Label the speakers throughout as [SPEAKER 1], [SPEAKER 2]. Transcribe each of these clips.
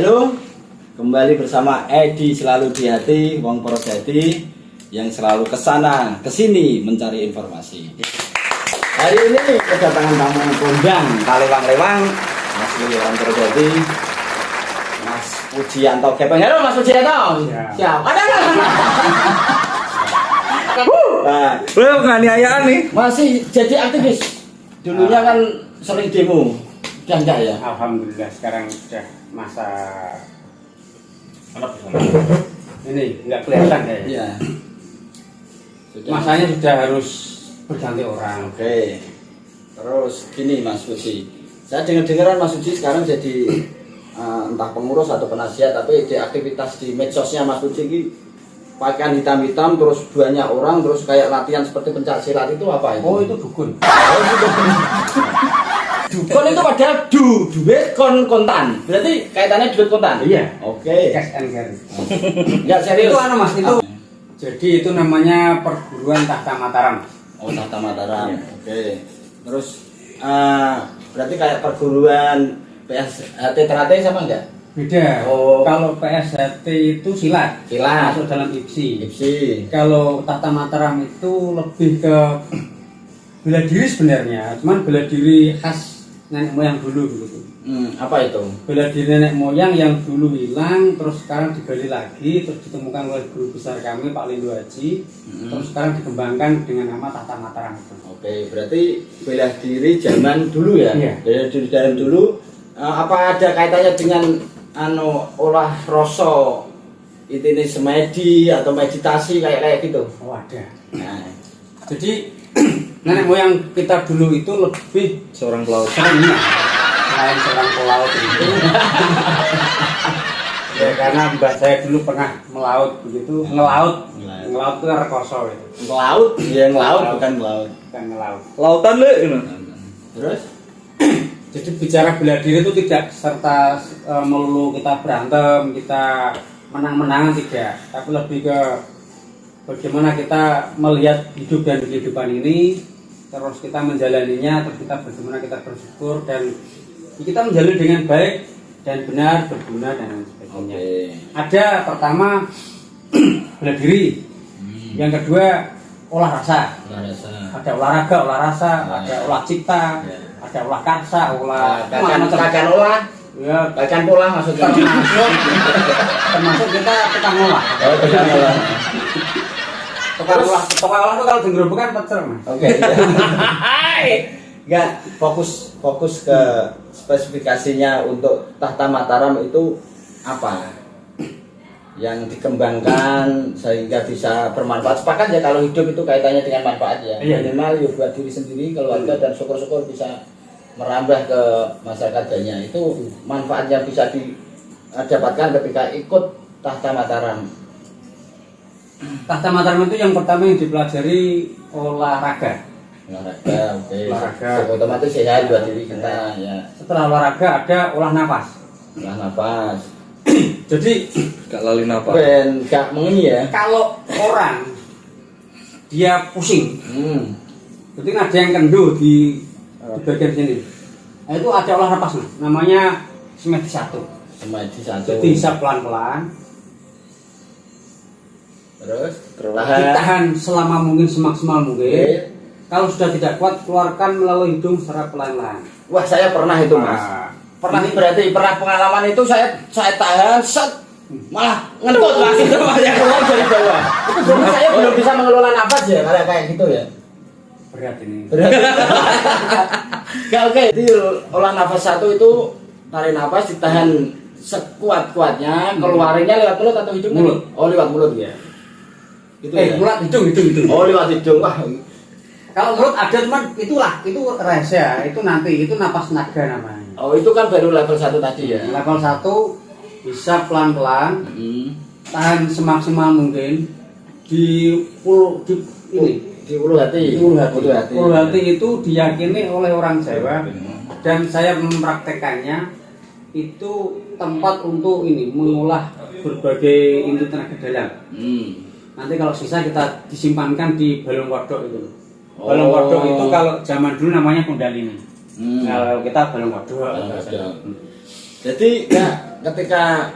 [SPEAKER 1] Halo, kembali bersama Edi Selalu di Hati, Wong Purwodadi yang selalu kesana kesini mencari informasi. Hari ini kedatangan tamu kondang kalewang-lewang asli Wong Purwodadi, Mas Pujianto Gepeng. Halo Mas Pujianto. Siap. Ada nggak? Nah,
[SPEAKER 2] penganiayaan nih.
[SPEAKER 1] masih jadi aktivis. Dulunya kan sering demo. Udah enggak ya?
[SPEAKER 3] Alhamdulillah sekarang sudah masa ini nggak kelihatan ya.
[SPEAKER 1] Iya.
[SPEAKER 3] Masanya sudah harus berganti orang.
[SPEAKER 1] Oke. Terus gini Mas Puji, saya dengar-dengaran Mas Puji sekarang jadi entah pengurus atau penasihat, tapi di aktivitas di medsosnya Mas Puji ini pakaian hitam-hitam, terus banyak orang, terus kayak latihan seperti pencak silat, itu apa itu?
[SPEAKER 3] Oh itu dukun.
[SPEAKER 1] Dukun itu padahal duit kontan. Berarti kaitannya duit kontan?
[SPEAKER 3] Iya.
[SPEAKER 1] Oke.
[SPEAKER 3] Cash and carry.
[SPEAKER 1] Enggak serius.
[SPEAKER 3] Itu mas itu. Jadi itu namanya perguruan tahta Mataram.
[SPEAKER 1] Oh, tahta Mataram.
[SPEAKER 3] Iya.
[SPEAKER 1] Oke. Terus berarti kayak perguruan PSHT Ternate sama enggak?
[SPEAKER 3] Beda.
[SPEAKER 1] Oh.
[SPEAKER 3] Kalau PSHT itu silat.
[SPEAKER 1] Silat.
[SPEAKER 3] Masuk dalam IPSI.
[SPEAKER 1] IPSI.
[SPEAKER 3] Kalau tahta Mataram itu lebih ke bela diri sebenarnya. Cuman bela diri khas nenek moyang dulu gitu.
[SPEAKER 1] Apa itu?
[SPEAKER 3] Bela diri nenek moyang yang dulu hilang, terus sekarang digali lagi, terus ditemukan oleh guru besar kami Pak Lindo Haji, terus sekarang dikembangkan dengan nama Tahta Mataram itu.
[SPEAKER 1] Oke, berarti bela diri zaman dulu ya?
[SPEAKER 3] Iya.
[SPEAKER 1] Bela diri zaman dulu. Apa ada kaitannya dengan olah rasa ini semedi atau meditasi kayak gitu?
[SPEAKER 3] Oh ada.
[SPEAKER 1] Nah,
[SPEAKER 3] Jadi nenek moyang kita dulu itu lebih
[SPEAKER 2] Seorang pelaut.
[SPEAKER 3] selain seorang pelaut itu. Ya karena mbah saya dulu pernah melaut begitu, ngelaut itu rekoso itu.
[SPEAKER 1] ngelaut, ya ngelaut bukan ngelaut.
[SPEAKER 3] Bukan ngelaut.
[SPEAKER 2] Lautan le ini.
[SPEAKER 1] Terus?
[SPEAKER 3] Jadi bicara bela diri itu tidak serta melulu kita berantem, kita menang-menangan tidak, tapi lebih ke bagaimana kita melihat hidup dan kehidupan ini, terus kita menjalaninya, terus kita bagaimana kita bersyukur dan kita menjalani dengan baik dan benar, berguna dan lain sebagainya.
[SPEAKER 1] Oke.
[SPEAKER 3] Ada pertama bela diri, yang kedua olah rasa. Ada olahraga, olah rasa, ada olah cipta, ada olah karsa, olah
[SPEAKER 1] Kakak olah,
[SPEAKER 3] ya,
[SPEAKER 1] kakak pola maksudnya.
[SPEAKER 3] termasuk kita tukang olah.
[SPEAKER 1] Oh, kakak olah.
[SPEAKER 3] Tukang olah itu kalau digerobakkan pecel mas.
[SPEAKER 1] Oke. Enggak, fokus ke spesifikasinya untuk Tahta Mataram itu apa? Yang dikembangkan sehingga bisa bermanfaat. Sepakat ya kalau hidup itu kaitannya dengan manfaat ya.
[SPEAKER 3] Iya.
[SPEAKER 1] Minimal ya buat diri sendiri, keluarga dan syukur-syukur bisa merambah ke masyarakat banyak. Itu manfaat yang bisa didapatkan ketika ikut Tahta Mataram.
[SPEAKER 3] Tahta Mataram itu yang pertama yang dipelajari olahraga.
[SPEAKER 1] Olahraga, oke.
[SPEAKER 3] Olahraga.
[SPEAKER 1] Otomatis sehat buat diri kita ya.
[SPEAKER 3] Setelah olahraga ada olah nafas.
[SPEAKER 1] Olah nafas.
[SPEAKER 3] Jadi
[SPEAKER 2] Gak lali napa.
[SPEAKER 1] Ben gak mengi ya.
[SPEAKER 3] kalau orang dia pusing, berarti ada yang kendu di bagian sini. Nah, itu ada olah nafas mas, namanya semedi 1.
[SPEAKER 1] Semedi 1.
[SPEAKER 3] Jadi hisap pelan-pelan.
[SPEAKER 1] Terus
[SPEAKER 3] Ditahan selama mungkin semaksimal mungkin.
[SPEAKER 1] Oke.
[SPEAKER 3] Kalau sudah tidak kuat, keluarkan melalui hidung secara pelan-pelan.
[SPEAKER 1] Wah, saya pernah itu, Mas.
[SPEAKER 3] Nah,
[SPEAKER 1] Pernah pengalaman itu saya tahan set malah ngentut Mas itu Mas yang keluar dari bawah. Itu berarti saya belum bisa mengelola nafas ya kayak gitu ya.
[SPEAKER 3] berat ini.
[SPEAKER 1] Gak oke. Jadi olah nafas 1 itu tarik nafas ditahan sekuat-kuatnya, keluarinnya lewat mulut atau hidung?
[SPEAKER 3] Mulut.
[SPEAKER 1] Oh, lewat mulut ya. Itu ya.
[SPEAKER 3] Mulut hidung.
[SPEAKER 1] Oh, lewat hidung. Wah.
[SPEAKER 3] Kalau mulut ada cuman itu rahasia, itu nanti itu napas naga namanya.
[SPEAKER 1] Oh, itu kan baru level 1 tadi ya.
[SPEAKER 3] Level 1 bisa pelan-pelan, tahan semaksimal mungkin di
[SPEAKER 1] ulu hati.
[SPEAKER 3] Ulu hati itu diyakini oleh orang Jawa dan saya mempraktekannya itu tempat untuk mengolah berbagai inti tenaga dalam. Nanti kalau sisa kita disimpankan di balong wadok itu. Balong wadok itu kalau zaman dulu namanya kundalini. Kalau kita balong wadok.
[SPEAKER 1] Jadi ya ketika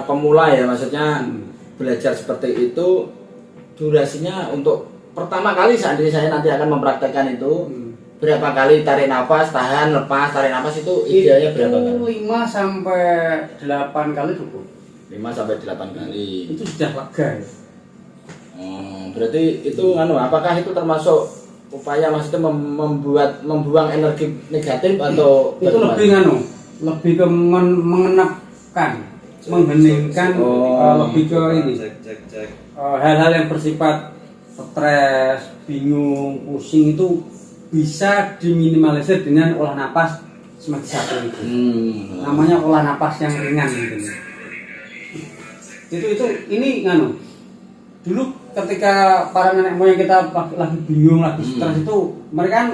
[SPEAKER 1] pemula ya maksudnya belajar seperti itu durasinya untuk pertama kali seandainya saya nanti akan mempraktekkan itu berapa kali tarik nafas, tahan, lepas, tarik nafas itu idealnya berapa kali?
[SPEAKER 3] 5 sampai 8 kali cukup.
[SPEAKER 1] 5 sampai 8 kali.
[SPEAKER 3] Itu sudah lega ya.
[SPEAKER 1] Berarti itu apakah itu termasuk upaya maksudnya membuang energi negatif atau
[SPEAKER 3] itu lebih ke mengenapkan, mengheningkan, lebih ke ini hal-hal yang bersifat stres, bingung, pusing itu bisa diminimalisir dengan olah napas semacam satu itu. Namanya olah napas yang ringan gitu. Itu ini dulu ketika para nenek moyang kita lagi bingung, lagi stres itu mereka kan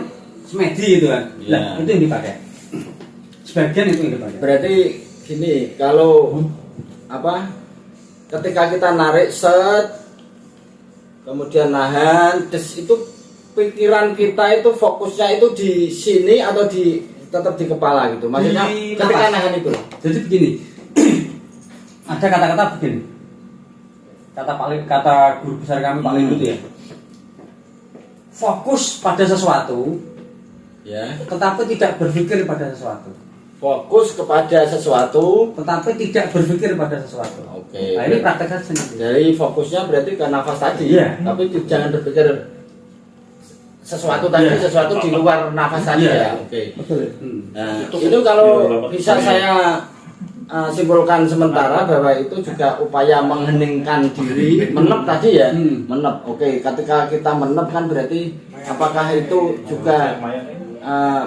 [SPEAKER 3] semedi gitu kan. Nah, itu yang dipakai. Sebagian itu yang dipakai.
[SPEAKER 1] Berarti gini, kalau ketika kita narik set kemudian nahan, itu pikiran kita itu fokusnya itu di sini atau tetap di kepala gitu. Maksudnya ketika nahan itu.
[SPEAKER 3] Jadi begini. Ada kata-kata begini. Kata guru besar kami Pak Lindu itu ya. Fokus pada sesuatu,
[SPEAKER 1] ya,
[SPEAKER 3] tetapi tidak berpikir pada sesuatu.
[SPEAKER 1] Fokus kepada sesuatu,
[SPEAKER 3] tetapi tidak berpikir pada sesuatu.
[SPEAKER 1] Oke.
[SPEAKER 3] Nah, ini praktek saja.
[SPEAKER 1] Jadi fokusnya berarti ke nafas tadi, tapi jangan berpikir sesuatu tadi, sesuatu di luar nafas tadi ya. Oke.
[SPEAKER 3] Betul.
[SPEAKER 1] Nah, itu kalau bisa saya simpulkan sementara bahwa itu juga upaya mengheningkan diri, menep tadi ya, menep. Oke, ketika kita menep kan berarti apakah itu juga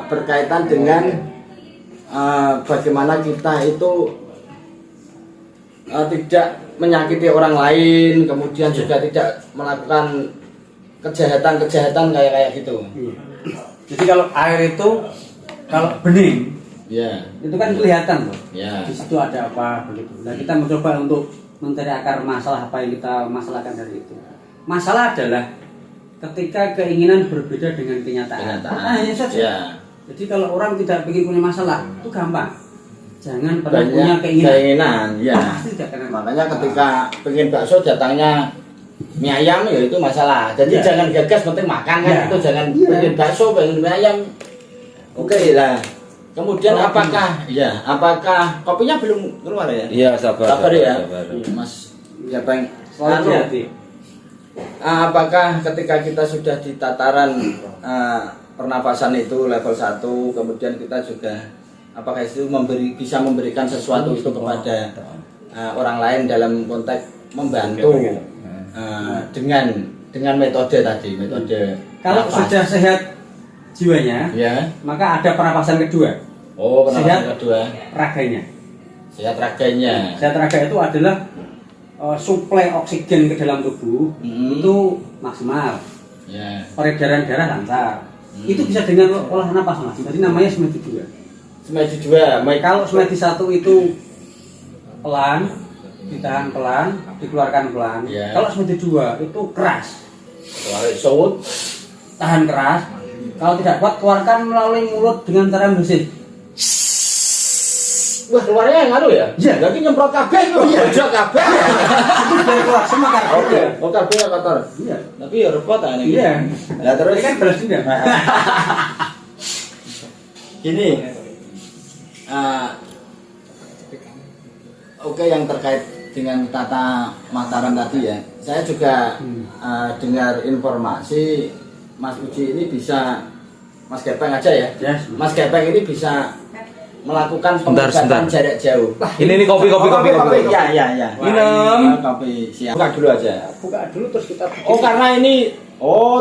[SPEAKER 1] berkaitan dengan bagaimana kita itu tidak menyakiti orang lain, kemudian juga tidak melakukan kejahatan kayak gitu.
[SPEAKER 3] Jadi kalau air itu kalau bening, itu kan kelihatan loh. Di situ ada apa begitu. Nah, kita mencoba untuk mencari akar masalah apa yang kita masalahkan dari itu. Masalah adalah ketika keinginan berbeda dengan kenyataan. Ini saja. Jadi kalau orang tidak ingin punya masalah, itu gampang. Jangan pernah punya keinginan. Pasti tidak kena.
[SPEAKER 1] Makanya ketika pengen bakso datangnya mie ayam ya itu masalah. Jadi jangan gagas penting makan kan itu jangan pengen bakso pengen mie ayam. Oke lah. Kemudian apakah kopinya belum keluar ya?
[SPEAKER 2] Iya, sabar
[SPEAKER 1] ya. Mas Gepeng. Apakah ketika kita sudah di tataran pernafasan itu level 1, kemudian kita juga apakah itu bisa memberikan sesuatu itu kepada orang lain dalam konteks membantu dengan metode tadi, metode
[SPEAKER 3] kalau
[SPEAKER 1] nafas.
[SPEAKER 3] Sudah sehat jiwanya, maka ada pernapasan kedua.
[SPEAKER 1] Pernapasan kedua,
[SPEAKER 3] raganya.
[SPEAKER 1] Sehat raganya.
[SPEAKER 3] Sehat raga itu adalah suplai oksigen ke dalam tubuh itu maksimal. Peredaran darah lancar. Itu bisa dengan olah napas Mas. Jadi namanya semedi 2.
[SPEAKER 1] Semedi 2.
[SPEAKER 3] Kalau semedi 1 itu pelan, ditahan pelan, dikeluarkan pelan. Kalau semedi 2 itu keras. Tahan keras. Kalau tidak kuat keluarkan melalui mulut dengan cara bersin.
[SPEAKER 1] Wah, keluarnya yang ya? Iya. Jadi nyemprot kabeh kok. Iya, kabeh.
[SPEAKER 3] Dari keluar semua kan.
[SPEAKER 1] Kabeh kotor.
[SPEAKER 3] Iya.
[SPEAKER 1] Tapi ya repot ini.
[SPEAKER 3] Iya.
[SPEAKER 1] Lah terus
[SPEAKER 3] ini kan balas dendam.
[SPEAKER 1] Gini. Oke, yang terkait dengan Tata Mataram tadi ya. Saya juga dengar informasi Mas Puji ini bisa, Mas Gepeng aja ya. Mas Gepeng ini bisa melakukan pengobatan jarak jauh.
[SPEAKER 2] Ini kopi.
[SPEAKER 1] Iya.
[SPEAKER 2] Minum.
[SPEAKER 1] Kopi siap. Buka dulu aja.
[SPEAKER 3] Buka dulu terus kita bikin.
[SPEAKER 1] Karena ini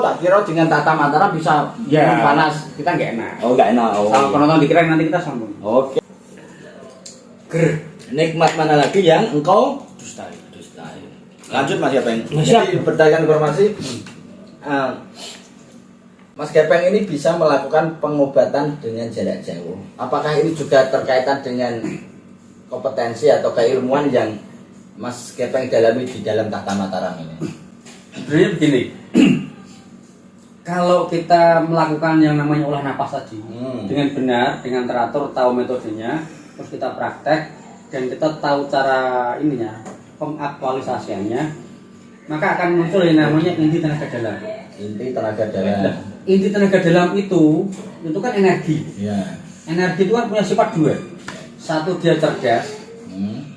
[SPEAKER 1] tak kira dengan Tata Mataram bisa panas.
[SPEAKER 3] Kita nggak enak.
[SPEAKER 1] Nggak enak.
[SPEAKER 3] Sama penonton dikira nanti kita sambung.
[SPEAKER 1] Oke. Nikmat mana lagi yang engkau dustai. Lanjut Mas Gepeng. Jadi berdasarkan informasi Mas Gepeng ini bisa melakukan pengobatan dengan jarak jauh. Apakah ini juga terkaitan dengan kompetensi atau keilmuan yang Mas Gepeng dalami di dalam Tata Mataram ini?
[SPEAKER 3] Sebenarnya begini, kalau kita melakukan yang namanya olah napas tadi dengan benar, dengan teratur, tahu metodenya, terus kita praktek dan kita tahu cara ininya, pengaktualisasiannya, maka akan muncul yang namanya inti tenaga dalam.
[SPEAKER 1] Inti tenaga dalam.
[SPEAKER 3] Inti tenaga dalam itu kan energi.
[SPEAKER 1] Ya.
[SPEAKER 3] Energi itu kan punya sifat dua. Satu dia cerdas,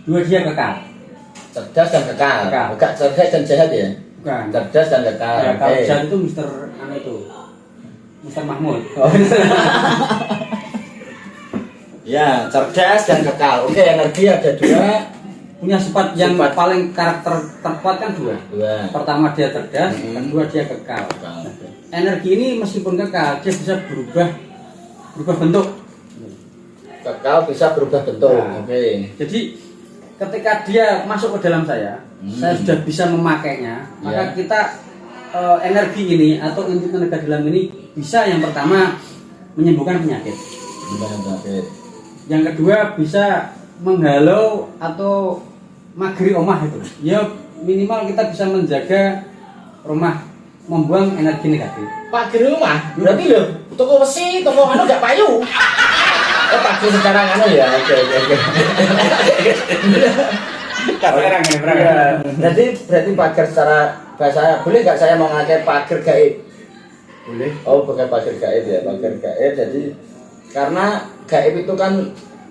[SPEAKER 3] dua dia kekal.
[SPEAKER 1] Cerdas dan kekal.
[SPEAKER 3] Kekal.
[SPEAKER 1] Bukan cerdas dan jahat ya.
[SPEAKER 3] Bukan.
[SPEAKER 1] Cerdas dan kekal.
[SPEAKER 3] Ya, kalau
[SPEAKER 1] Oke.
[SPEAKER 3] jahat itu Mister Mahmud.
[SPEAKER 1] Oh. Ya, cerdas dan kekal. Oke, energi ada dua.
[SPEAKER 3] Punya sifat yang
[SPEAKER 1] Sifat.
[SPEAKER 3] paling karakter terkuat kan dua.
[SPEAKER 1] Dua.
[SPEAKER 3] Pertama dia cerdas,
[SPEAKER 1] Hmm.
[SPEAKER 3] kedua dia kekal.
[SPEAKER 1] Kekal.
[SPEAKER 3] Energi ini meskipun kekal, dia bisa berubah bentuk.
[SPEAKER 1] Kekal bisa berubah bentuk.
[SPEAKER 3] Nah.
[SPEAKER 1] Oke.
[SPEAKER 3] Jadi ketika dia masuk ke dalam saya sudah bisa memakainya, maka
[SPEAKER 1] Ya.
[SPEAKER 3] kita energi ini atau inti tenaga dalam ini bisa yang pertama menyembuhkan penyakit.
[SPEAKER 1] Penyakit.
[SPEAKER 3] Yang kedua bisa menghalau atau magri omah itu. Ya minimal kita bisa menjaga rumah, membuang energi negatif.
[SPEAKER 1] Pagar rumah. Berarti lho, toko besi, toko anu gak payu. Oh, pagar secara anu ya. Oke.
[SPEAKER 3] Berang ini, berang.
[SPEAKER 1] Ya. Jadi berarti pagar secara bahasa boleh nggak saya memakai pagar gaib?
[SPEAKER 3] Boleh.
[SPEAKER 1] Oh, bukan pagar gaib ya, pagar gaib. Jadi karena gaib itu kan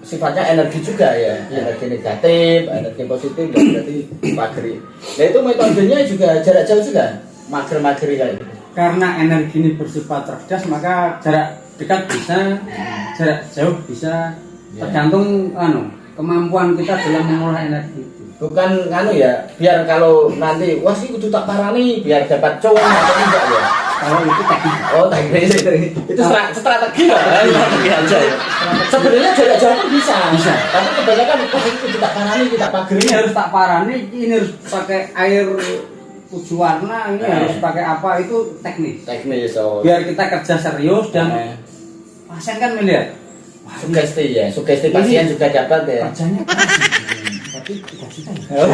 [SPEAKER 1] sifatnya energi juga ya, energi negatif, energi positif, ya berarti pagri. Nah itu metodenya juga jarak jauh juga, mager-mageri kayak gitu.
[SPEAKER 3] Karena energi ini bersifat cerdas, maka jarak dekat bisa, jarak jauh bisa,
[SPEAKER 1] Ya.
[SPEAKER 3] tergantung kemampuan kita dalam mengolah energi itu.
[SPEAKER 1] Bukan anu ya, biar kalau nanti wah sih kudu tak parani biar dapat cowok atau enggak ya.
[SPEAKER 3] Kalau itu teknik.
[SPEAKER 1] Oh, teknis itu strategi lah, strategi aja ya. Sebenarnya jarak jauh pun bisa.
[SPEAKER 3] Bisa.
[SPEAKER 1] Tapi kebanyakan wah ini kudu tak parani, kita pagri.
[SPEAKER 3] Ini harus tak parani, ini harus pakai air tujuh warna, ini harus pakai apa, itu teknis.
[SPEAKER 1] Teknis so.
[SPEAKER 3] Biar kita kerja serius dan pasien kan melihat. Wah, ini
[SPEAKER 1] Sugesti ya, sugesti pasien juga dapat ya.
[SPEAKER 3] kerjanya keras. Tapi 3 juta ya.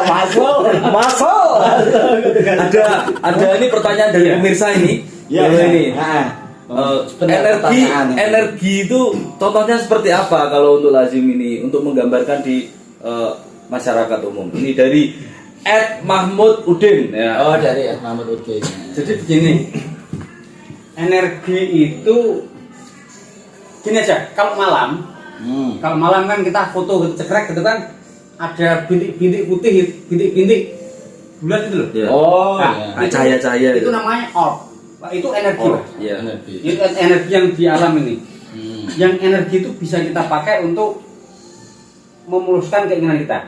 [SPEAKER 1] Masuk.
[SPEAKER 2] Ada ini pertanyaan dari
[SPEAKER 3] Iya.
[SPEAKER 2] pemirsa ini.
[SPEAKER 1] Ya,
[SPEAKER 2] ini.
[SPEAKER 1] Benar,
[SPEAKER 2] Energi
[SPEAKER 1] pertanyaan ini.
[SPEAKER 2] energi itu contohnya seperti apa kalau untuk lazim ini untuk menggambarkan di masyarakat umum. Ini dari Mahmud Udin ya.
[SPEAKER 1] Oh, dari Muhammad Udin.
[SPEAKER 3] Jadi begini, energi itu gini aja. Kalau malam kan kita foto gitu, cekrek gitu kan, ada bintik-bintik putih, bintik-bintik bulat itu loh.
[SPEAKER 2] Ya.
[SPEAKER 1] Oh,
[SPEAKER 3] Nah,
[SPEAKER 1] ya.
[SPEAKER 2] Cahaya-cahaya
[SPEAKER 3] itu
[SPEAKER 2] itu.
[SPEAKER 3] namanya orb. Itu energi.
[SPEAKER 2] Oh,
[SPEAKER 3] Pak.
[SPEAKER 2] iya.
[SPEAKER 1] Energi.
[SPEAKER 3] Itu energi yang di alam ini. Yang energi itu bisa kita pakai untuk memuluskan keinginan kita.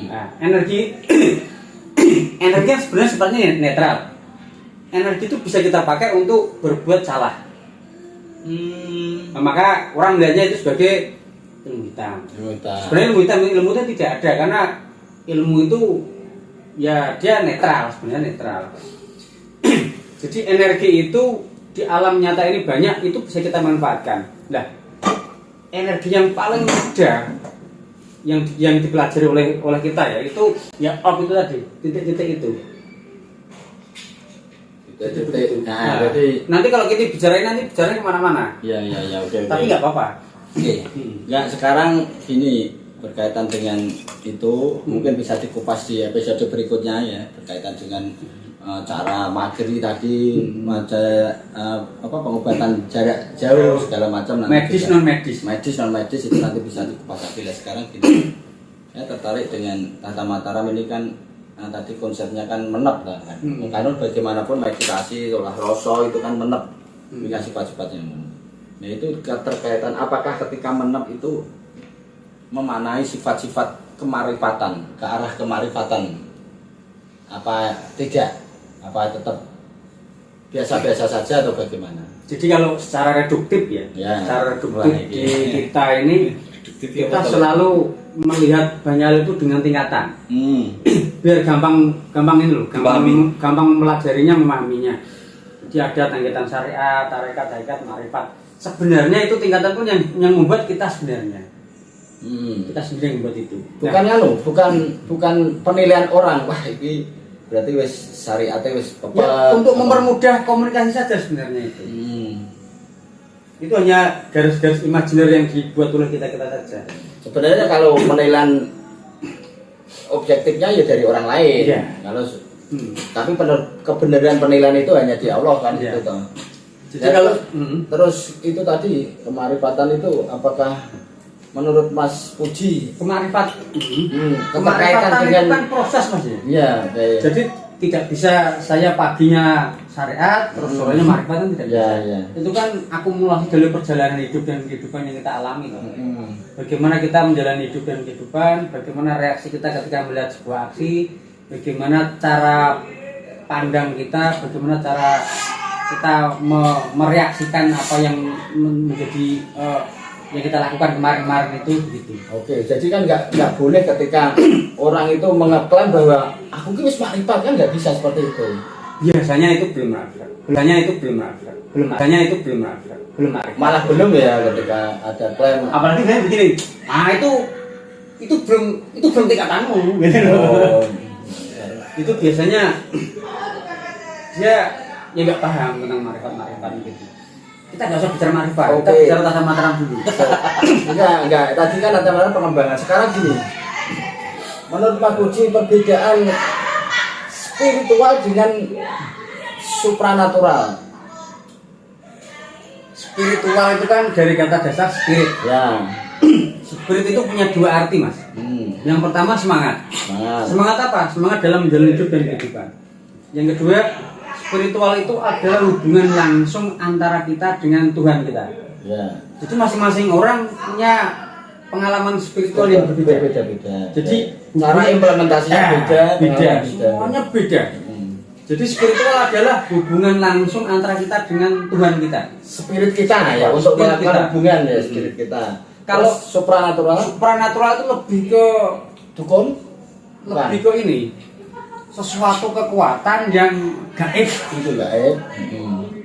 [SPEAKER 3] Nah, energi energi yang sebenarnya sifatnya netral. Energi itu bisa kita pakai untuk berbuat salah. Nah, maka orang melihatnya itu sebagai ilmu hitam. Sebenarnya ilmu hitam tidak ada karena ilmu itu ya dia netral, sebenarnya netral. Jadi energi itu di alam nyata ini banyak, itu bisa kita manfaatkan. Nah, energi yang paling mudah yang dipelajari oleh kita ya itu ya orb itu tadi, titik-titik itu.
[SPEAKER 1] Nah, berarti
[SPEAKER 3] Nanti kalau kita bicarain kemana-mana.
[SPEAKER 1] ya, oke.
[SPEAKER 3] Tapi nggak apa-apa.
[SPEAKER 1] Oke. Nggak, sekarang gini berkaitan dengan itu mungkin bisa dikupas di episode berikutnya ya berkaitan dengan cara mageri tadi, pengobatan jarak jauh segala macam nanti
[SPEAKER 3] Medis
[SPEAKER 1] bisa-
[SPEAKER 3] non medis.
[SPEAKER 1] medis non medis itu nanti bisa dikupas lagi lah. Sekarang gini, saya tertarik dengan Tata Mataram ini kan tadi konsepnya kan menep lah kan. Karena bagaimanapun meditasi olah rasa itu kan menep, punya sifat-sifatnya menep. Nah itu keterkaitan apakah ketika menep itu memanai sifat-sifat kemarifatan, ke arah kemarifatan apa tidak, apa tetap biasa-biasa saja atau bagaimana?
[SPEAKER 3] Jadi kalau secara reduktif
[SPEAKER 1] Ya.
[SPEAKER 3] secara reduktif
[SPEAKER 1] Wah,
[SPEAKER 3] di
[SPEAKER 1] ini.
[SPEAKER 3] kita ini kita selalu melihat banyak hal itu dengan tingkatan. Biar gampang ini loh, gampang melajarinya, memahaminya. Jadi ada tingkatan syariat, tarekat, hakikat, marifat. Sebenarnya itu tingkatan pun yang membuat kita sebenarnya. Kita sendiri yang membuat itu.
[SPEAKER 1] Bukan bukan penilaian orang. Wah, ini berarti wis syariatnya wis
[SPEAKER 3] Ya, untuk mempermudah komunikasi saja sebenarnya itu. Itu hanya garis-garis imajiner yang dibuat oleh kita saja.
[SPEAKER 1] Sebenarnya kalau penilaian objektifnya ya dari orang lain.
[SPEAKER 3] Iya.
[SPEAKER 1] Kalau tapi kebenaran penilaian itu hanya di Allah kan
[SPEAKER 3] Iya.
[SPEAKER 1] itu toh.
[SPEAKER 3] Jadi
[SPEAKER 1] Ya,
[SPEAKER 3] kalau
[SPEAKER 1] terus itu tadi kemarifatan itu apakah menurut Mas Puji
[SPEAKER 3] kemarifatan
[SPEAKER 1] keterkaitan
[SPEAKER 3] itu
[SPEAKER 1] dengan
[SPEAKER 3] kan proses Mas ya.
[SPEAKER 1] ya kayak
[SPEAKER 3] Jadi tidak bisa saya paginya syariat terus sorenya marifat kan tidak bisa.
[SPEAKER 1] ya.
[SPEAKER 3] Itu kan akumulasi dari perjalanan hidup dan kehidupan yang kita alami toh.
[SPEAKER 1] Hmm.
[SPEAKER 3] Bagaimana kita menjalani hidup dan kehidupan, bagaimana reaksi kita ketika melihat sebuah aksi, bagaimana cara pandang kita, bagaimana cara kita mereaksikan apa yang menjadi yang kita lakukan kemarin-kemarin itu begitu.
[SPEAKER 1] Oke, jadi kan nggak boleh ketika orang itu mengeklaim bahwa aku ini wis makrifat kan nggak bisa seperti itu.
[SPEAKER 3] Biasanya itu belum marifat. Biasanya itu belum marifat. Biasanya itu belum marifat. Belum marifat.
[SPEAKER 1] Malah belum ya ketika ada klaim.
[SPEAKER 3] Apalagi saya begini. Ah itu belum tingkatanmu gitu loh.
[SPEAKER 1] Oh,
[SPEAKER 3] Itu biasanya dia ya nggak paham tentang marifat gitu. Kita nggak usah bicara marifat, kita
[SPEAKER 1] Oke.
[SPEAKER 3] bicara tata mataram dulu.
[SPEAKER 1] enggak. Tadi kan ada malah pengembangan. Sekarang gini. Menurut Mas Puji perbedaan spiritual dengan supranatural.
[SPEAKER 3] Spiritual itu kan dari kata dasar spirit.
[SPEAKER 1] Ya.
[SPEAKER 3] Spirit itu punya dua arti mas. Yang pertama semangat.
[SPEAKER 1] Semangat.
[SPEAKER 3] Semangat apa? Semangat dalam menjalani hidup dan kehidupan. Yang kedua, spiritual itu adalah hubungan langsung antara kita dengan Tuhan kita.
[SPEAKER 1] Ya.
[SPEAKER 3] Jadi masing-masing orang punya pengalaman spiritual yang berbeda.
[SPEAKER 1] Beda-beda.
[SPEAKER 3] Jadi
[SPEAKER 1] cara implementasinya beda,
[SPEAKER 3] beda.
[SPEAKER 1] pengalaman
[SPEAKER 3] Semuanya beda. Jadi spiritual adalah hubungan langsung antara kita dengan Tuhan kita.
[SPEAKER 1] Spirit kita ya untuk
[SPEAKER 3] Spirit
[SPEAKER 1] melakukan
[SPEAKER 3] kita.
[SPEAKER 1] hubungan ya spirit kita.
[SPEAKER 3] Kalau
[SPEAKER 1] Terus supranatural
[SPEAKER 3] supranatural itu lebih ke
[SPEAKER 1] dukun
[SPEAKER 3] lebih ke ini sesuatu kekuatan yang gaib gitu loh.
[SPEAKER 1] gaib.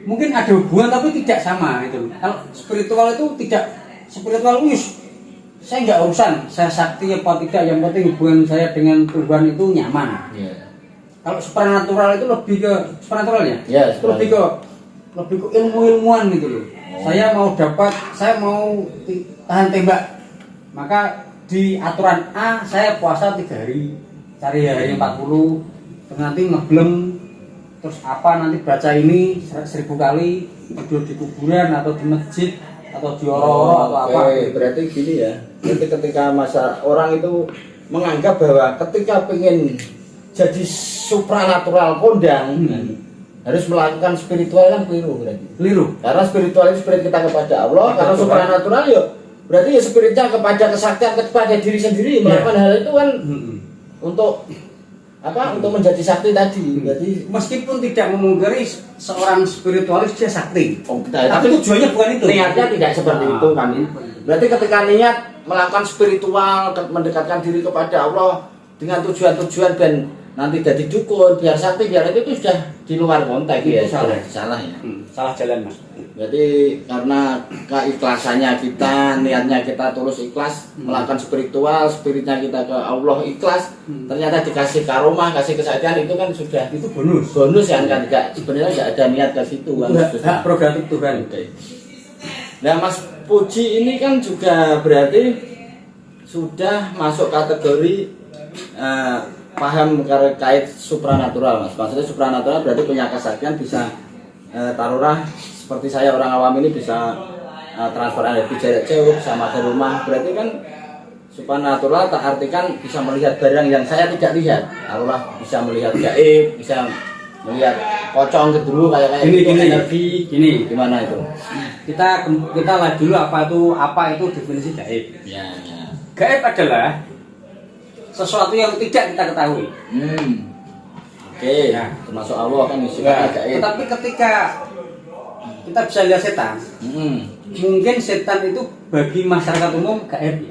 [SPEAKER 3] Mungkin ada hubungan tapi tidak sama itu. Kalau spiritual itu tidak spiritual wis saya nggak urusan saya sakti apa tidak, yang penting hubungan saya dengan Tuhan itu nyaman.
[SPEAKER 1] Iya.
[SPEAKER 3] Kalau supranatural itu lebih ke supranatural ya?
[SPEAKER 1] Ya,
[SPEAKER 3] Itu lebih ke ilmu-ilmuwan gitu loh. Saya mau tahan tembak. Maka di aturan A saya puasa 3 hari, cari hari 40, terus nanti ngeblem, terus apa nanti baca ini 1000 kali, tidur di kuburan atau di masjid atau di oro-oro atau apa.
[SPEAKER 1] Berarti gini ya. Berarti ketika masa orang itu menganggap bahwa ketika pengen jadi supranatural kondang harus melakukan spiritual kan keliru berarti.
[SPEAKER 3] Keliru.
[SPEAKER 1] Karena spiritual itu spirit kita kepada Allah, kalau supranatural ya berarti ya spiritnya kepada kesaktian kepada diri sendiri melakukan hal itu kan untuk apa? Untuk menjadi sakti tadi. Berarti
[SPEAKER 3] Meskipun tidak memungkiri seorang spiritualis dia sakti.
[SPEAKER 1] tapi
[SPEAKER 3] tujuannya bukan itu.
[SPEAKER 1] niatnya tidak seperti itu kan. Berarti ketika niat melakukan spiritual, mendekatkan diri kepada Allah dengan tujuan-tujuan dan nanti jadi dukun, biar sakti, biar itu sudah di luar konteks ya.
[SPEAKER 3] Itu salah.
[SPEAKER 1] Salah ya.
[SPEAKER 3] Salah jalan mas.
[SPEAKER 1] Berarti karena keikhlasannya kita, niatnya kita tulus ikhlas melakukan spiritual, spiritnya kita ke Allah ikhlas, ternyata dikasih karomah, kasih kesaktian itu kan sudah
[SPEAKER 3] Itu bonus.
[SPEAKER 1] bonus ya kan, enggak sebenarnya enggak ada niat ke situ kan.
[SPEAKER 3] Hak prerogatif Tuhan.
[SPEAKER 1] Nah Mas Puji ini kan juga berarti sudah masuk kategori paham terkait supranatural mas. Maksudnya supranatural berarti punya kesaktian bisa taruhlah seperti saya orang awam ini bisa transfer energi jarak jauh sama ke rumah. Berarti kan supranatural tak artikan bisa melihat barang yang saya tidak lihat. Taruhlah bisa melihat gaib, bisa melihat pocong keduru kayak
[SPEAKER 3] Gini,
[SPEAKER 1] energi.
[SPEAKER 3] Gini.
[SPEAKER 1] Gimana itu?
[SPEAKER 3] Kita lihat dulu apa itu definisi gaib.
[SPEAKER 1] Ya.
[SPEAKER 3] Gaib adalah sesuatu yang tidak kita ketahui.
[SPEAKER 1] Oke,
[SPEAKER 3] Ya.
[SPEAKER 1] termasuk Allah kan sifatnya gaib.
[SPEAKER 3] Tetapi ketika kita bisa lihat setan, mungkin setan itu bagi masyarakat umum gaib.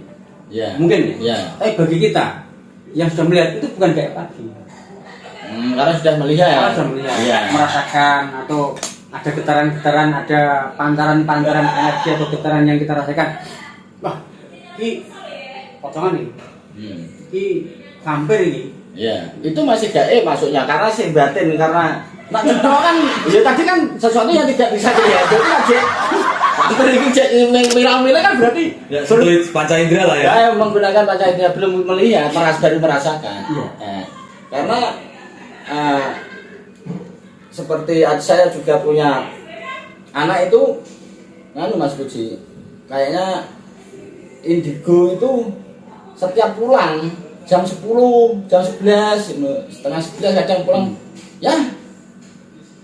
[SPEAKER 1] Ya.
[SPEAKER 3] Mungkin ya.
[SPEAKER 1] Ya.
[SPEAKER 3] Tapi bagi kita yang sudah melihat itu bukan gaib lagi.
[SPEAKER 1] Karena sudah melihat.
[SPEAKER 3] Kita sudah melihat,
[SPEAKER 1] Ya.
[SPEAKER 3] merasakan atau ada getaran-getaran, ada pancaran-pancaran energi atau getaran yang kita rasakan. Wah, ini potongan nih. Ini hampir ini.
[SPEAKER 1] Ya, itu masih gaib masuknya karena sih batin karena nak contoh kan ya tadi kan sesuatu yang tidak bisa dilihat itu kan Itu cek milang-milang kan berarti
[SPEAKER 2] Ya, sulit panca indera lah ya.
[SPEAKER 1] saya menggunakan panca indera belum melihat, baru merasakan.
[SPEAKER 3] Iya.
[SPEAKER 1] Karena seperti saya juga punya anak itu, Mas Puji, kayaknya indigo itu setiap pulang jam 10, jam 11, setengah 11 kadang pulang, ya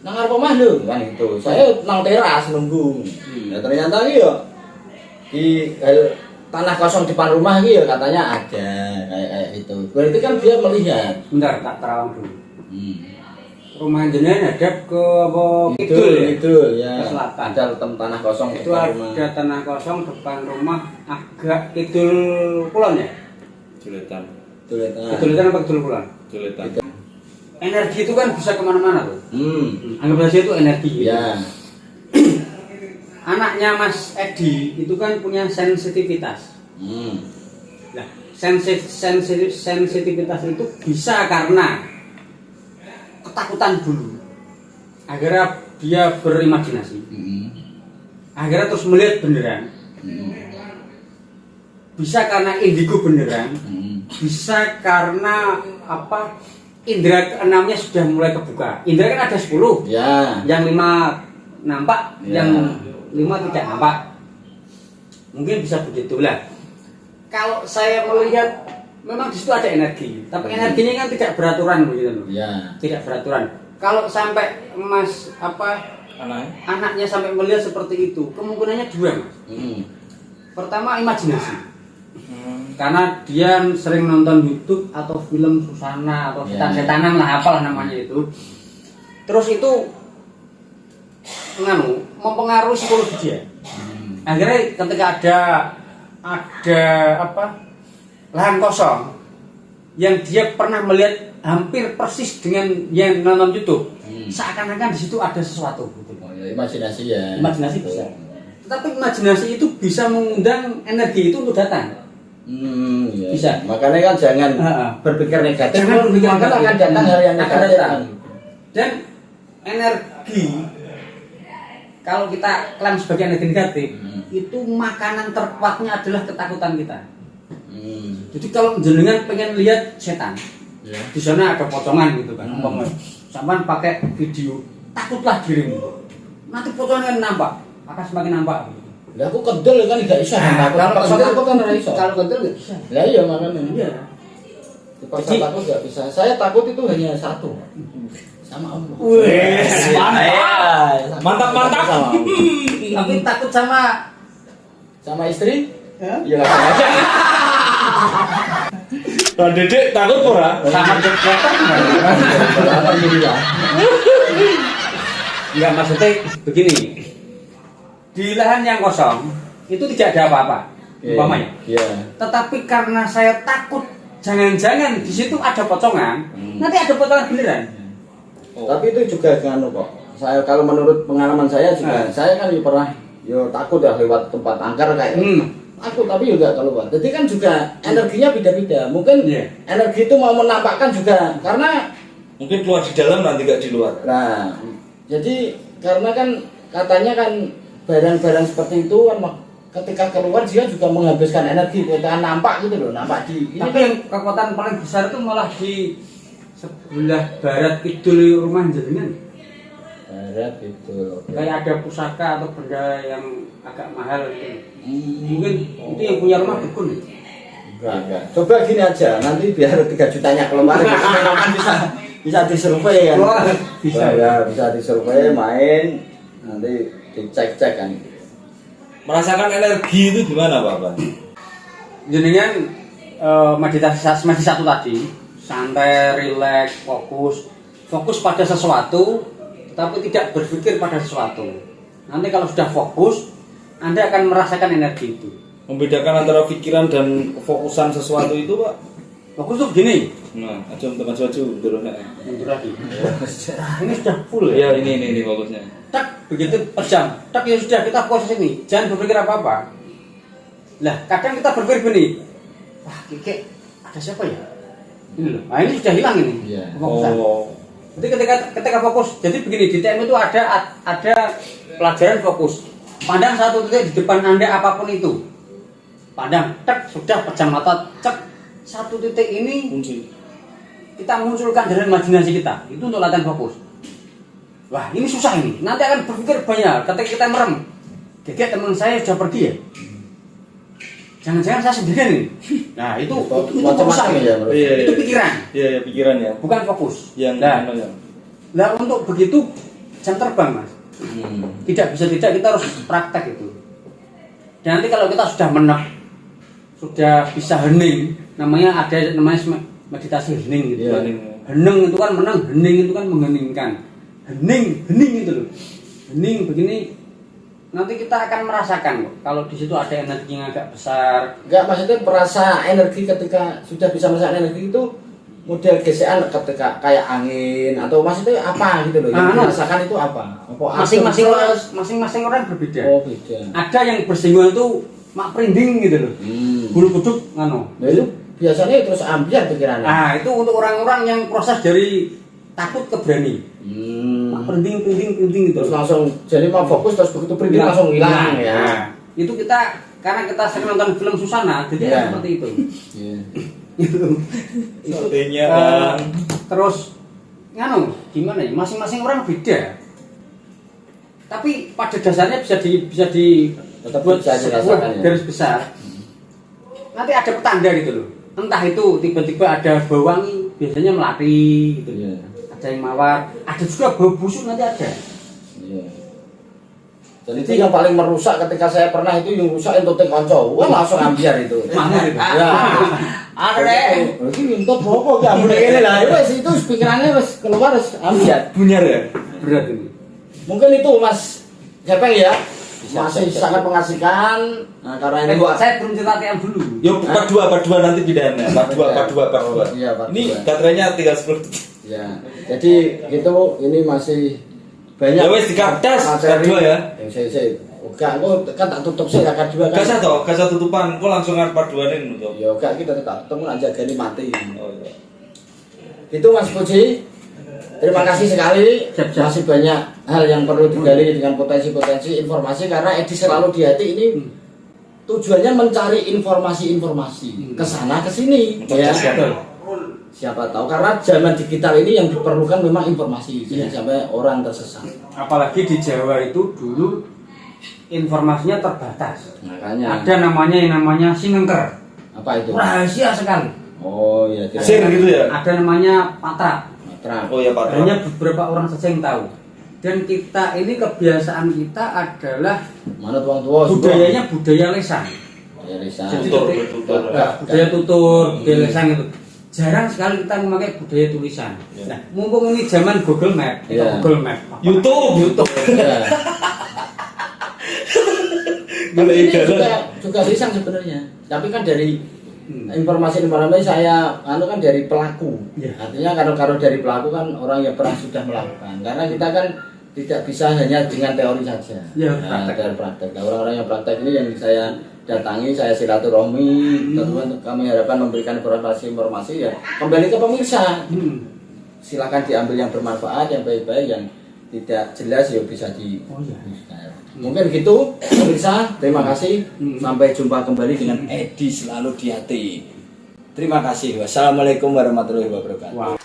[SPEAKER 1] nang arep omah lho kan itu. Saya nang teras nunggu. Ya ternyata iki yo di tanah kosong depan rumah iki ya katanya ada kayak itu. Berarti kan dia melihat.
[SPEAKER 3] Bentar, tak terawang dulu.
[SPEAKER 1] Hmm.
[SPEAKER 3] Rumah jenengan hadap ke apa?
[SPEAKER 1] Itu ya.
[SPEAKER 3] Ke selatan.
[SPEAKER 1] Ada tanah kosong
[SPEAKER 3] Itu
[SPEAKER 1] depan
[SPEAKER 3] ada
[SPEAKER 1] rumah.
[SPEAKER 3] tanah kosong depan rumah agak kidul kulon ya?
[SPEAKER 2] Juletan.
[SPEAKER 3] Kidulitan apa kidul kulon?
[SPEAKER 2] Juletan.
[SPEAKER 3] Energi itu kan bisa kemana-mana tuh. Anggap saja itu energi.
[SPEAKER 1] Ya.
[SPEAKER 3] Anaknya Mas Edi itu kan punya sensitivitas. Nah, sensitivitas itu bisa karena ketakutan dulu. Akhirnya dia berimajinasi. Akhirnya terus melihat beneran. Bisa karena indigo beneran. Bisa karena apa? Indra keenamnya sudah mulai kebuka. Indra kan ada 10.
[SPEAKER 1] Ya.
[SPEAKER 3] Yang 5 nampak,
[SPEAKER 1] Ya.
[SPEAKER 3] yang 5 tidak nampak. Mungkin bisa begitulah. Kalau saya melihat memang di situ ada energi, tapi energinya kan tidak beraturan begitu loh.
[SPEAKER 1] Ya.
[SPEAKER 3] Tidak beraturan. Kalau sampai Mas anaknya sampai melihat seperti itu, kemungkinannya dua, Mas. Pertama imajinasi. Karena dia sering nonton YouTube atau film Susana atau setan-setanan lah, apalah namanya itu. Terus itu mempengaruhi psikologi dia. Akhirnya ketika ada apa lahan kosong yang dia pernah melihat hampir persis dengan yang nonton YouTube, seakan-akan di situ ada sesuatu.
[SPEAKER 1] Oh, ya, imajinasi ya.
[SPEAKER 3] Imajinasi bisa. Tetapi imajinasi itu bisa mengundang energi itu untuk datang.
[SPEAKER 1] Ya.
[SPEAKER 3] Bisa.
[SPEAKER 1] Makanya kan jangan berpikir negatif.
[SPEAKER 3] Jangan berpikir
[SPEAKER 1] Maka
[SPEAKER 3] negatif.
[SPEAKER 1] akan datang hal yang
[SPEAKER 3] Akan
[SPEAKER 1] negatif.
[SPEAKER 3] datang. Dan energi kalau kita klaim sebagai energi negatif, itu makanan terkuatnya adalah ketakutan kita. Jadi kalau jenengan pengen lihat setan, di sana ada potongan gitu kan, sampean pakai video, takutlah dirimu. Nanti potongan nampak, akan semakin nampak.
[SPEAKER 1] Lah aku kendel kan enggak bisa
[SPEAKER 3] Kalau
[SPEAKER 1] takut kan ora iso.
[SPEAKER 3] Kalau kendel nggak bisa.
[SPEAKER 1] Lah iya makanya.
[SPEAKER 3] Iya.
[SPEAKER 1] Dipaksa takut enggak bisa. Saya takut itu hanya satu. Sama Allah.
[SPEAKER 3] Wes,
[SPEAKER 2] Mantap.
[SPEAKER 1] Sama Allah.
[SPEAKER 3] Tapi takut sama
[SPEAKER 1] Sama istri?
[SPEAKER 3] ya?
[SPEAKER 1] Ya sama aja.
[SPEAKER 2] Nah, Dedek takut ora?
[SPEAKER 3] Sama dokter.
[SPEAKER 1] Alhamdulillah.
[SPEAKER 3] Enggak, maksudnya begini. Di lahan yang kosong itu tidak ada apa-apa, umpamanya.
[SPEAKER 1] Iya.
[SPEAKER 3] Tetapi karena saya takut jangan-jangan di situ ada pocongan, nanti ada pocongan beneran.
[SPEAKER 1] Tapi itu juga dengan kok. Saya kalau menurut pengalaman saya juga, saya kan pernah takut ya lewat tempat angker kayak takut tapi juga keluar. Jadi kan juga energinya beda-beda. Mungkin energi itu mau menampakkan juga karena
[SPEAKER 2] Mungkin keluar di dalam nanti gak di luar.
[SPEAKER 1] nah, jadi karena kan katanya kan barang-barang seperti itu kan ketika keluar dia juga menghabiskan energi ketika nampak gitu loh, nampak di ini.
[SPEAKER 3] Tapi yang kekuatan paling besar itu malah di sebelah barat kidul rumah jenengan.
[SPEAKER 1] Barat gitu.
[SPEAKER 3] Kayak ada pusaka atau benda yang agak mahal gitu. Mungkin itu yang punya rumah dukun.
[SPEAKER 1] Enggak. Coba gini aja, nanti biar 3 jutanya keluar kan bisa disurvei kan.
[SPEAKER 3] Wah, bisa.
[SPEAKER 1] Ya, bisa disurvei, main nanti dicek-cek kan.
[SPEAKER 2] Merasakan energi itu gimana, Bapak?
[SPEAKER 3] Jenengan meditasi satu tadi, santai, rileks, fokus pada sesuatu, tapi tidak berpikir pada sesuatu. Nanti kalau sudah fokus, Anda akan merasakan energi itu.
[SPEAKER 2] Membedakan antara pikiran dan kefokusan sesuatu itu, Pak?
[SPEAKER 3] Fokus tuh begini.
[SPEAKER 2] Nah, maju turun
[SPEAKER 3] Mundur lagi. Ini sudah full ya.
[SPEAKER 2] Iya, ini fokusnya.
[SPEAKER 3] Tak begitu pejam. Tak ya sudah kita fokus sini. Jangan berpikir apa-apa. Lah, kadang kita berpikir begini. Wah, Kike, ada siapa ya? Ini loh. Nah, ini sudah hilang ini.
[SPEAKER 1] Iya.
[SPEAKER 3] Kefokusan.
[SPEAKER 2] Oh.
[SPEAKER 3] Jadi ketika fokus, jadi begini di TM itu ada pelajaran fokus. Pandang satu titik di depan Anda apapun itu. Pandang, tek, sudah pejam mata, cek. Satu titik ini kita munculkan dari imajinasi kita. Itu untuk latihan fokus. Wah, ini susah ini. Nanti akan berpikir banyak. Ketika kita merem, kayak teman saya sudah pergi ya. Jangan-jangan saya sendirian nih. Nah, itu susah
[SPEAKER 4] ya, bro.
[SPEAKER 3] Itu pikiran.
[SPEAKER 2] Iya, pikiran ya.
[SPEAKER 3] Bukan fokus.
[SPEAKER 2] Yang
[SPEAKER 3] Nah, untuk begitu jam terbang, Mas. Tidak bisa tidak kita harus praktek itu. Dan nanti kalau kita sudah menek, sudah bisa hening, namanya meditasi hening gitu. Hening itu kan menang, hening itu kan mengheningkan. Hening itu loh. Hening begini nanti kita akan merasakan kok kalau di situ ada energi yang agak besar.
[SPEAKER 4] Enggak, maksudnya merasa energi ketika sudah bisa merasakan energi itu model gesekan ketika kayak angin atau maksudnya apa gitu loh yang dirasakan itu apa?
[SPEAKER 3] Masing-masing orang berbeda.
[SPEAKER 4] Oh, beda.
[SPEAKER 3] Ada yang bersinggungan itu mak perinding gitu loh. Bulu kuduk ngano.
[SPEAKER 4] Nah, itu biasanya terus ambiar pikirannya.
[SPEAKER 3] Nah, itu untuk orang-orang yang proses dari takut ke berani. Mak perinding gitu.
[SPEAKER 4] Terus langsung jadi mau fokus terus begitu pergi langsung hilang ya.
[SPEAKER 3] Nah, itu kita karena kita sering nonton film Susana, jadi seperti itu. Itu terus nganu gimana ya, masing-masing orang beda, tapi pada dasarnya bisa di
[SPEAKER 4] tetap
[SPEAKER 3] buat
[SPEAKER 4] bisa
[SPEAKER 3] sebuah
[SPEAKER 4] dirasakan, ya.
[SPEAKER 3] garis besar. Nanti ada petanda gitu loh, entah itu tiba-tiba ada bau wangi, biasanya melati gitu. Ada yang mawar, ada juga bau busuk nanti ada.
[SPEAKER 4] Jadi itu yang paling merusak ketika saya pernah itu yang rusak entote konco. Wah, langsung ambiar itu.
[SPEAKER 3] Mana itu?
[SPEAKER 4] Ya. Ada. Iki entot bopo ki ambune kene lah. Wes itu pikirannya wes keluar wes ambiar.
[SPEAKER 2] Bunyar ya.
[SPEAKER 3] Berat ini.
[SPEAKER 4] Mungkin itu Mas Jepeng ya. Masih sangat mengasihkan. Nah, karena ini
[SPEAKER 3] Saya belum cerita TM dulu.
[SPEAKER 2] Yo part 2 nanti pidahannya. Part 2.
[SPEAKER 4] Iya, part
[SPEAKER 2] Ini
[SPEAKER 4] 2.
[SPEAKER 2] baterainya tinggal 10.
[SPEAKER 4] Ya. Jadi gitu ini masih banyak.
[SPEAKER 2] Ya wes dikaptas part 2 ya.
[SPEAKER 4] Saya enggak, aku kan tak tutup sih akad 2 kan.
[SPEAKER 2] Gasa tutupan, kok langsung part 2 nih nutup.
[SPEAKER 4] Ya enggak, kita tak tutup aja gani mati.
[SPEAKER 2] Oh iya.
[SPEAKER 4] Itu Mas Puji. Terima kasih sekali. Masih banyak hal yang perlu digali dengan potensi-potensi informasi karena Edi selalu di hati ini tujuannya mencari informasi-informasi ke sana ke sini. Ya. Siapa tahu karena zaman digital ini yang diperlukan memang informasi jangan sampai orang tersesat.
[SPEAKER 3] Apalagi di Jawa itu dulu informasinya terbatas.
[SPEAKER 4] Makanya
[SPEAKER 3] Ada yang namanya Sinengker.
[SPEAKER 4] apa itu?
[SPEAKER 3] Rahasia sekali.
[SPEAKER 4] Oh iya,
[SPEAKER 2] Sir gitu ya.
[SPEAKER 3] Ada namanya Patra.
[SPEAKER 4] Matra.
[SPEAKER 2] Oh ya Pak.
[SPEAKER 3] Hanya beberapa orang saja yang tahu. Dan kita ini kebiasaan kita adalah
[SPEAKER 4] Mana tuang tua?
[SPEAKER 3] budayanya budaya lesan.
[SPEAKER 4] Ya Lisa.
[SPEAKER 3] Jadi
[SPEAKER 2] Tutur.
[SPEAKER 3] budaya tutur, budaya lesan itu. Jarang sekali kita memakai budaya tulisan. Nah, mumpung ini zaman Google Map, kita Google Map.
[SPEAKER 2] YouTube.
[SPEAKER 4] Ya. Tapi ini juga lisan sebenarnya. Tapi kan dari informasi saya kan dari pelaku. Artinya kalau dari pelaku kan orang yang pernah sudah melakukan. Karena kita kan tidak bisa hanya dengan teori saja. Dari praktek. Nah, orang-orang yang praktek ini yang saya datangi, saya silaturahmi, teman-teman kami harapkan memberikan informasi ya kembali ke pemirsa. Silakan diambil yang bermanfaat, yang baik-baik, yang tidak jelas ya bisa di. Mungkin gitu pemirsa, terima kasih. Sampai jumpa kembali dengan
[SPEAKER 1] Edi selalu di hati. Terima kasih. Wassalamualaikum warahmatullahi wabarakatuh.